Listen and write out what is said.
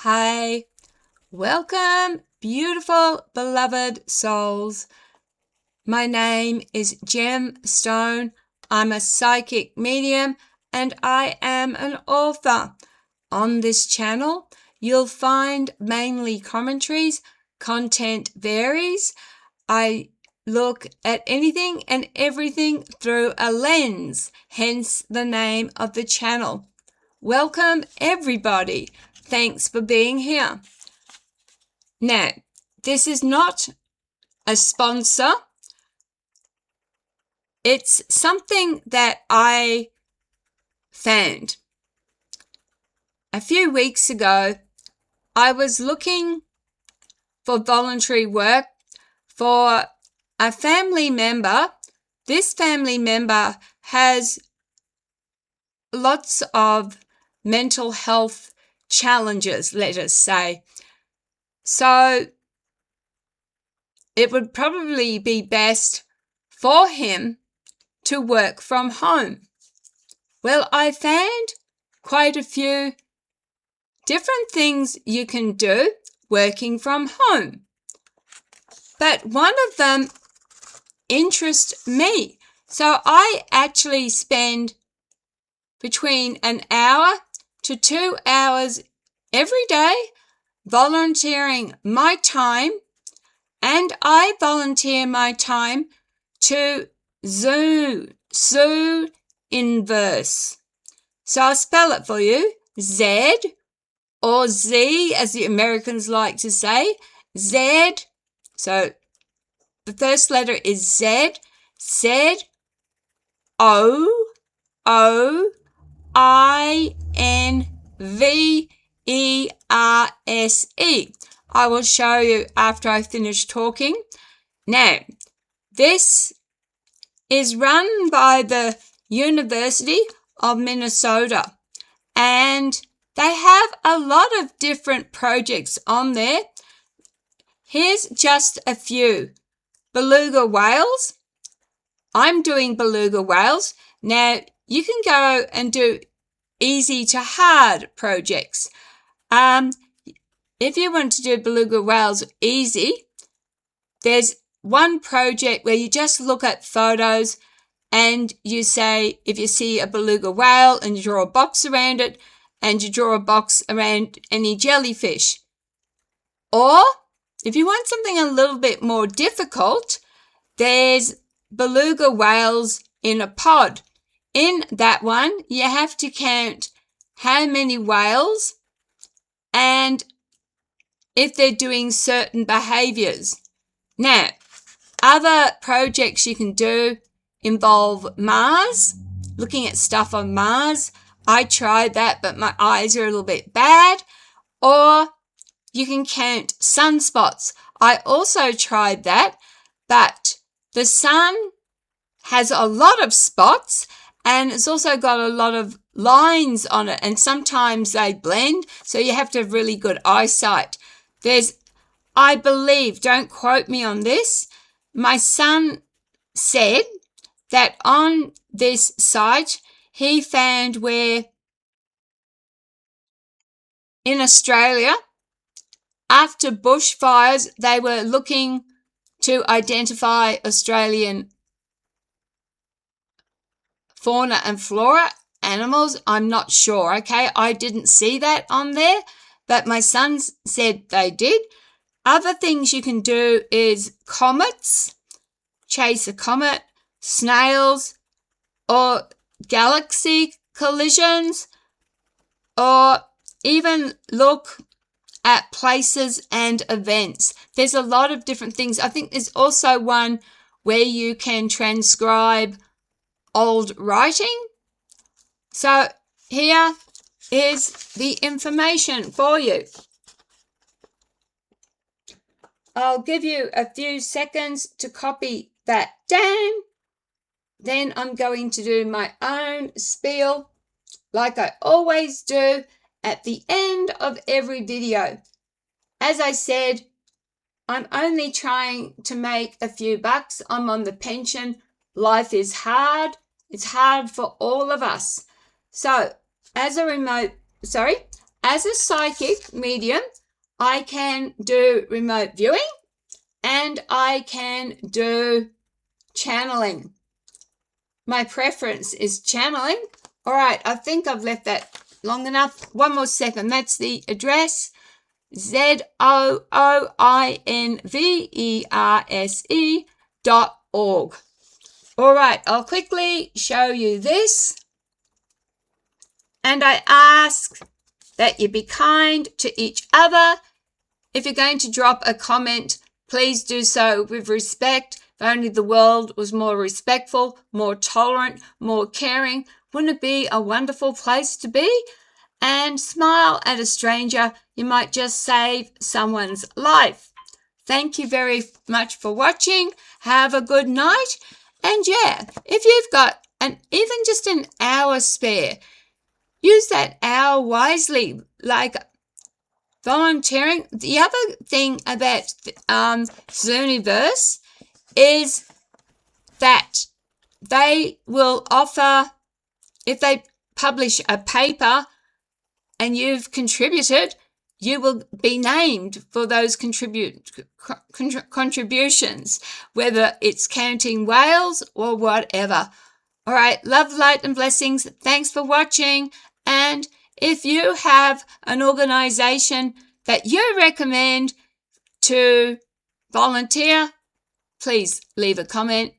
Hi, welcome, beautiful, beloved souls. My name is Gem Stone. I'm a psychic medium and I am an author. On this channel, you'll find mainly commentaries. Content varies. I look at anything and everything through a lens, hence the name of the channel. Welcome, everybody. Thanks for being here. Now, this is not a sponsor. It's something that I found. A few weeks ago, I was looking for voluntary work for a family member. This family member has lots of mental health challenges, let us say. So it would probably be best for him to work from home. Well, I found quite a few different things you can do working from home. But one of them interests me. So I actually spend between an hour to 2 hours every day volunteering my time, and I volunteer my time to Zooniverse. So I'll spell it for you. Z or Z, as the Americans like to say. Z. So the first letter is Z. Z O O I N V E R S E. I will show you after I finish talking. Now, this is run by the University of Minnesota, and they have a lot of different projects on there. Here's just a few. Beluga whales. I'm doing beluga whales. Now, you can go and do easy to hard projects. If you want to do beluga whales easy, there's one project where you just look at photos and you say, if you see a beluga whale, and you draw a box around it, and you draw a box around any jellyfish. Or if you want something a little bit more difficult, there's beluga whales in a pod. In that one, you have to count how many whales and if they're doing certain behaviors. Now, other projects you can do involve Mars, looking at stuff on Mars. I tried that, but my eyes are a little bit bad. Or you can count sunspots. I also tried that, but the sun has a lot of spots and it's also got a lot of lines on it, and sometimes they blend, so you have to have really good eyesight. I believe, don't quote me on this, my son said that on this site he found where in Australia, after bushfires, they were looking to identify Australian fauna and flora, animals. I'm not sure, okay? I didn't see that on there, but my son said they did. Other things you can do is comets, chase a comet, snails, or galaxy collisions, or even look at places and events. There's a lot of different things. I think there's also one where you can transcribe old writing. So here is the information for you. I'll give you a few seconds to copy that down. Then I'm going to do my own spiel like I always do at the end of every video. As I said, I'm only trying to make a few bucks. I'm on the pension. Life is hard. It's hard for all of us. So, as a as a psychic medium, I can do remote viewing and I can do channeling. My preference is channeling. All right, I think I've left that long enough. One more second. That's the address, ZOOINVERSE.org. All right, I'll quickly show you this. And I ask that you be kind to each other. If you're going to drop a comment, please do so with respect. If only the world was more respectful, more tolerant, more caring, wouldn't it be a wonderful place to be? And smile at a stranger. You might just save someone's life. Thank you very much for watching. Have a good night. And yeah, if you've got even just an hour spare, use that hour wisely, like volunteering. The other thing about Zooniverse is that they will offer, if they publish a paper and you've contributed, you will be named for those contributions, whether it's counting whales or whatever. All right, love, light, and blessings. Thanks for watching. And if you have an organization that you recommend to volunteer, please leave a comment